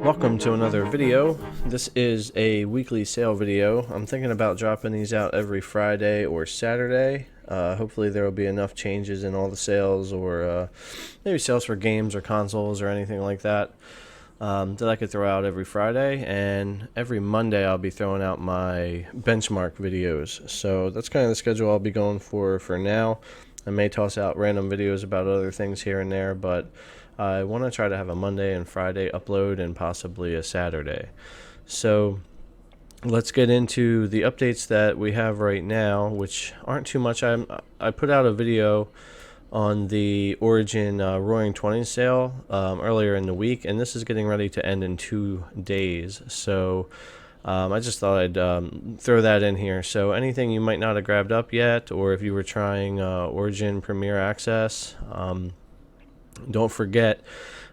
Welcome to another video. This is a weekly sale video. I'm thinking about dropping these out every Friday or Saturday. Hopefully there will be enough changes in all the sales, or maybe sales for games or consoles or anything like that, that I could throw out every Friday. And every Monday I'll be throwing out my benchmark videos. So that's kind of the schedule I'll be going for now. I may toss out random videos about other things here and there, but I want to try to have a Monday and Friday upload and possibly a Saturday. So let's get into the updates that we have right now, which aren't too much. I put out a video on the Origin Roaring 20s sale earlier in the week, and this is getting ready to end in 2 days. So I just thought I'd throw that in here. So anything you might not have grabbed up yet, or if you were trying Origin Premier Access, don't forget,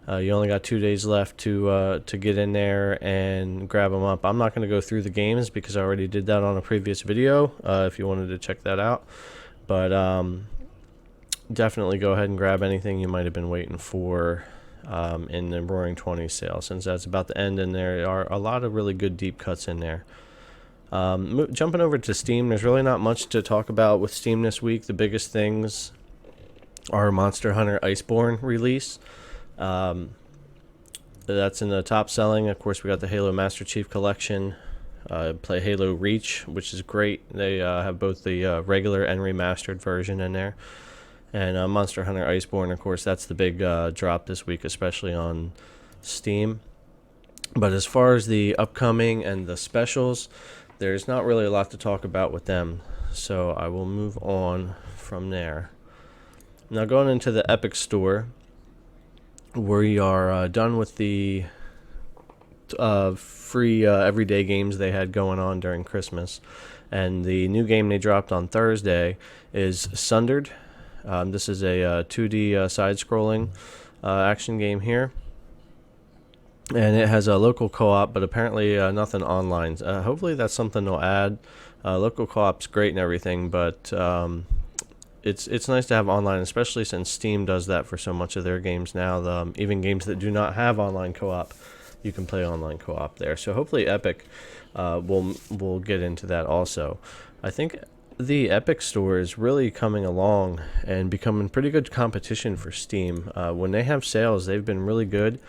you only got 2 days left to get in there and grab them up. I'm not going to go through the games because I already did that on a previous video, if you wanted to check that out. But definitely go ahead and grab anything you might have been waiting for in the Roaring 20s sale, since that's about to end, and there are a lot of really good deep cuts in there. Jumping over to Steam, there's really not much to talk about with Steam this week. The biggest things are Monster Hunter Iceborne release. That's in the top selling. Of course, we got the Halo Master Chief Collection. Play Halo Reach, which is great. They have both the regular and remastered version in there. And Monster Hunter Iceborne, of course, that's the big drop this week, especially on Steam. But as far as the upcoming and the specials, there's not really a lot to talk about with them. So I will move on from there. Now, going into the Epic Store, we are done with the free everyday games they had going on during Christmas. And the new game they dropped on Thursday is Sundered. This is a 2D side-scrolling action game here. And it has a local co-op, but apparently nothing online. Hopefully that's something they'll add. Local co-op's great and everything, but it's nice to have online, especially since Steam does that for so much of their games now. Even games that do not have online co-op, you can play online co-op there. So hopefully Epic will get into that also. I think the Epic Store is really coming along and becoming pretty good competition for Steam. When they have sales, they've been really good,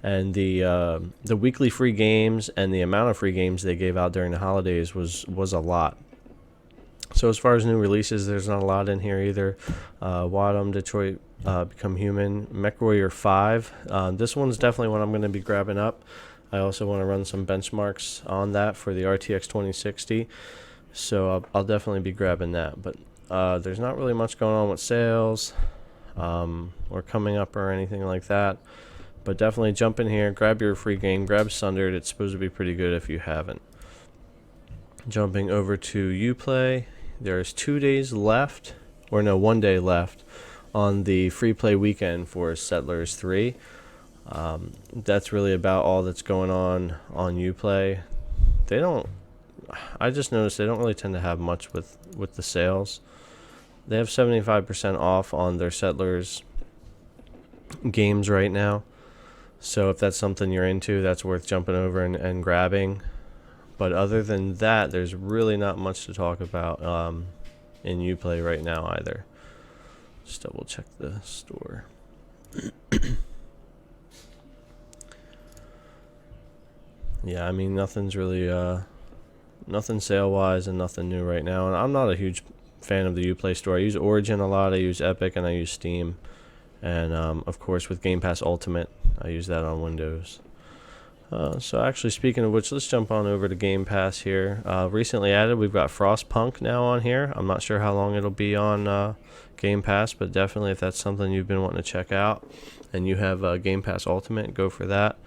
and the weekly free games and the amount of free games they gave out during the holidays was a lot. So as far as new releases, there's not a lot in here either. Wadum, Detroit Become Human, MechWarrior 5. This one's definitely one I'm going to be grabbing up. I also want to run some benchmarks on that for the RTX 2060. So I'll definitely be grabbing that. But there's not really much going on with sales or coming up or anything like that. But definitely jump in here, grab your free game, grab Sundered. It's supposed to be pretty good if you haven't. Jumping over to Uplay, there's 2 days left, or no, 1 day left on the free play weekend for Settlers 3. That's really about all that's going on Uplay. I just noticed they don't really tend to have much with the sales. They have 75% off on their Settlers games right now. So if that's something you're into, that's worth jumping over and grabbing. But other than that, there's really not much to talk about in Uplay right now either. Just double check the store. Yeah, I mean, nothing's really nothing sale-wise and nothing new right now. And I'm not a huge fan of the Uplay store. I use Origin a lot, I use Epic, and I use Steam. And of course with Gamepass Ultimate, I use that on Windows. So actually, speaking of which, let's jump on over to Gamepass here. Recently added, we've got Frostpunk now on here. I'm not sure how long it'll be on Gamepass, but definitely if that's something you've been wanting to check out and you have Gamepass Ultimate, go for that.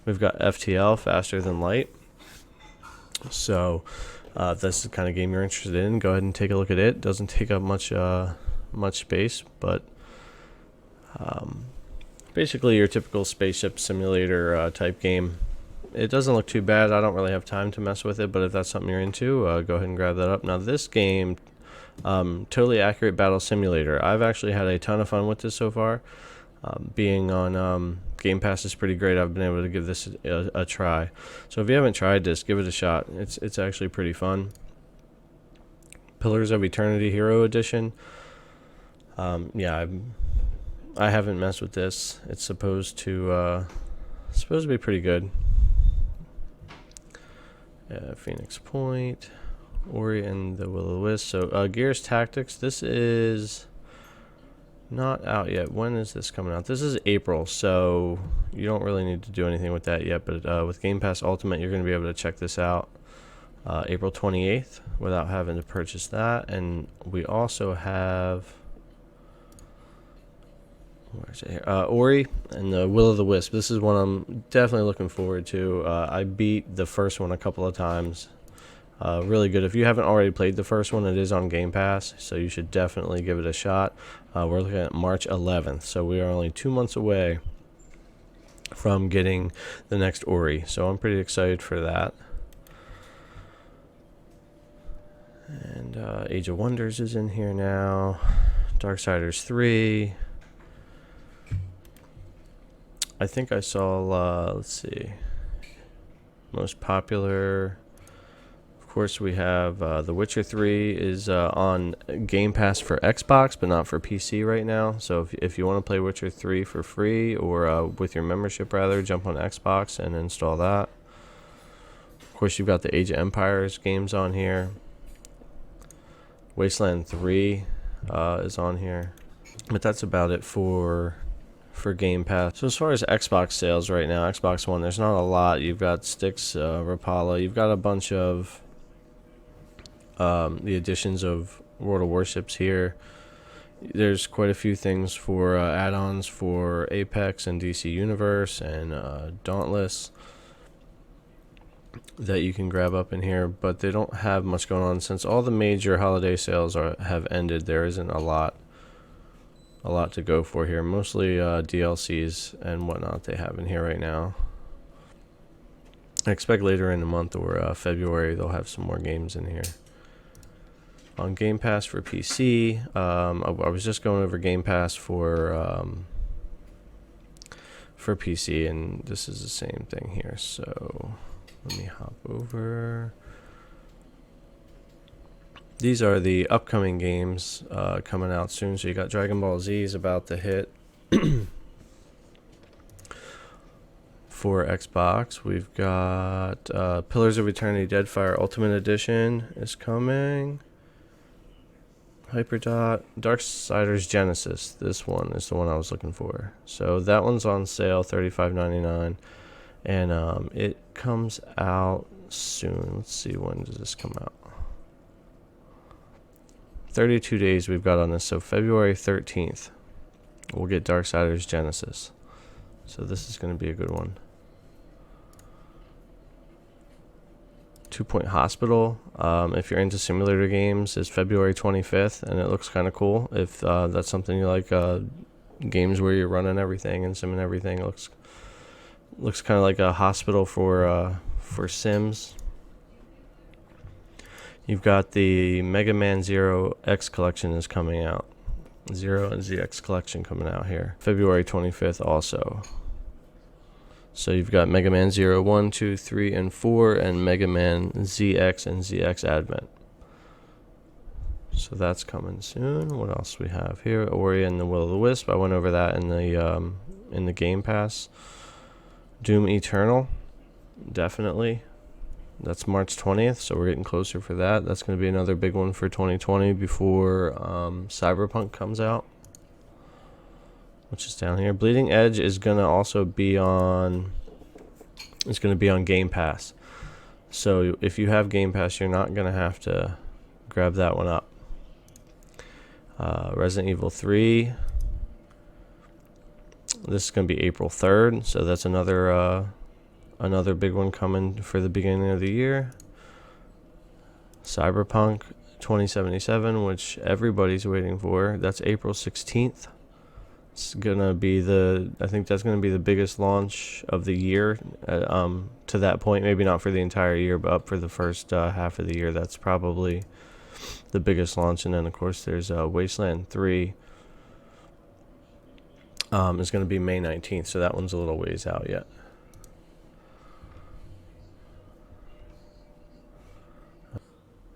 We've got FTL, Faster Than Light. So if that's the kind of game you're interested in, go ahead and take a look at it. Doesn't take up much space, but basically your typical spaceship simulator type game. It doesn't look too bad. I don't really have time to mess with it, but if that's something you're into, go ahead and grab that up. Now this game, Totally Accurate Battle Simulator. I've actually had a ton of fun with this so far. Being on Game Pass is pretty great. I've been able to give this a try. So if you haven't tried this, give it a shot. It's actually pretty fun. Pillars of Eternity Hero Edition. Yeah, I haven't messed with this. It's supposed to be pretty good. Phoenix Point, Ori and the Will-O-Wisp. So Gears Tactics. This is not out yet. When is this coming out? This is April, so you don't really need to do anything with that yet. But with Game Pass Ultimate, you're going to be able to check this out April 28th without having to purchase that. And we also have, where's it here? Ori and the Will-O-Wisp. This is one I'm definitely looking forward to. I beat the first one a couple of times. Really good. If you haven't already played the first one, it is on Game Pass, so you should definitely give it a shot. We're looking at March 11th, so we are only 2 months away from getting the next Ori, so I'm pretty excited for that. And Age of Wonders is in here now. Darksiders 3. I think I saw, let's see, most popular. Of course, we have The Witcher 3 is on Game Pass for Xbox, but not for PC right now. So if you want to play Witcher 3 for free, or with your membership rather, jump on Xbox and install that. Of course, you've got the Age of Empires games on here. Wasteland 3 is on here. But that's about it for Game Pass. So as far as Xbox sales right now, Xbox One, there's not a lot. You've got Styx, Rapala. You've got a bunch of the additions of World of Warships here. There's quite a few things for add-ons for Apex and DC Universe and Dauntless that you can grab up in here, but they don't have much going on since all the major holiday sales have ended. There isn't a lot to go for here. Mostly DLCs and whatnot they have in here right now. I expect later in the month or February they'll have some more games in here. On Game Pass for PC, I was just going over Game Pass for PC, and this is the same thing here. So let me hop over. These are the upcoming games coming out soon. So you got Dragon Ball Z is about to hit for Xbox. We've got Pillars of Eternity Deadfire Ultimate Edition is coming. Hyperdot, Darksiders Genesis. This one is the one I was looking for. So that one's on sale, $35.99, and it comes out soon. Let's see, when does this come out? 32 days we've got on this, so February 13th we'll get Darksiders Genesis. So this is going to be a good one. 2 Point Hospital, if you're into simulator games, is February 25th, and it looks kind of cool. If that's something you like, games where you're running everything and simming everything, it looks kind of like a hospital for Sims. You've got the Mega Man Zero X collection is coming out. Zero and ZX collection coming out here. February 25th also. So you've got Mega Man 0, 1, 2, 3, and 4, and Mega Man ZX and ZX Advent. So that's coming soon. What else we have here? Ori and the Will-O-Wisp. I went over that in the Game Pass. Doom Eternal, definitely. That's March 20th, so we're getting closer for that. That's going to be another big one for 2020 before Cyberpunk comes out, which is down here. Bleeding Edge is going to also be on. It's going to be on Game Pass. So if you have Game Pass, you're not going to have to grab that one up. Resident Evil 3. This is going to be April 3rd, so that's another big one coming for the beginning of the year. Cyberpunk 2077, which everybody's waiting for. That's April 16th. It's gonna be I think that's gonna be the biggest launch of the year. To that point, maybe not for the entire year, but up for the first half of the year. That's probably the biggest launch. And then of course there's Wasteland 3. is going to be May 19th, so that one's a little ways out yet.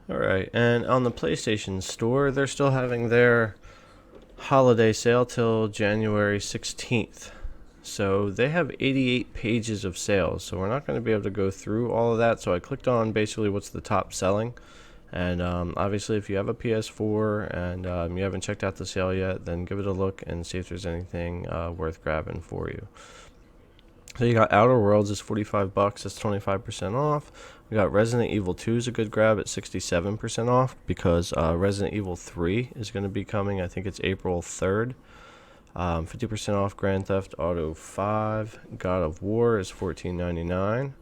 Alright, and on the PlayStation Store, they're still having their holiday sale till January 16th. So they have 88 pages of sales, so we're not going to be able to go through all of that. So I clicked on basically what's the top selling. And obviously, if you have a PS4 and you haven't checked out the sale yet, then give it a look and see if there's anything worth grabbing for you. So you got Outer Worlds is $45, that's 25% off. We got Resident Evil 2 is a good grab at 67% off because Resident Evil 3 is going to be coming. I think it's April 3rd. 50% off Grand Theft Auto 5. God of War is $14.99.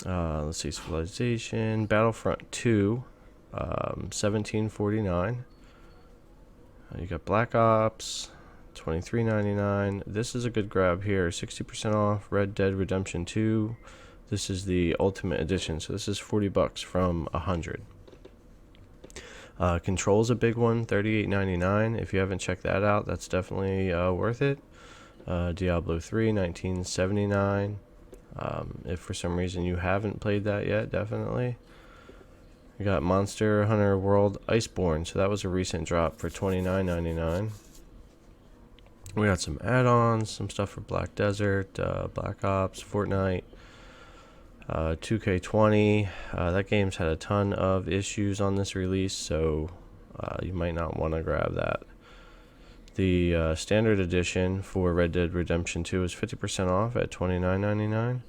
Let's see, Civilization, Battlefront 2, $17.49. You got Black Ops, $23.99. This is a good grab here, 60% off Red Dead Redemption 2. This is the Ultimate Edition, so this is $40 from $100. Control's a big one, $38.99. If you haven't checked that out, that's definitely worth it. Diablo 3, $19.79. If for some reason you haven't played that yet, definitely. We got Monster Hunter World Iceborne, so that was a recent drop for $29.99. We got some add-ons, some stuff for Black Desert, Black Ops, Fortnite, 2K20. That game's had a ton of issues on this release, so you might not want to grab that. The standard edition for Red Dead Redemption 2 is 50% off at $29.99.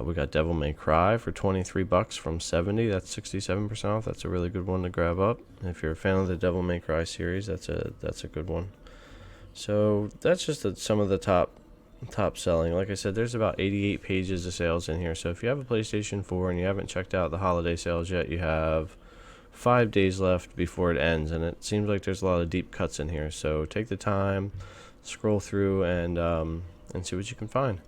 We got Devil May Cry for $23 from $70. That's 67% off. That's a really good one to grab up. If you're a fan of the Devil May Cry series, that's a good one. So that's just some of the top selling. Like I said, there's about 88 pages of sales in here. So if you have a PlayStation 4 and you haven't checked out the holiday sales yet, you have 5 days left before it ends, and it seems like there's a lot of deep cuts in here. So take the time, scroll through, and see what you can find.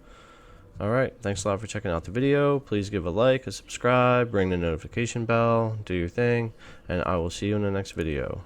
Alright, thanks a lot for checking out the video. Please give a like, a subscribe, ring the notification bell, do your thing, and I will see you in the next video.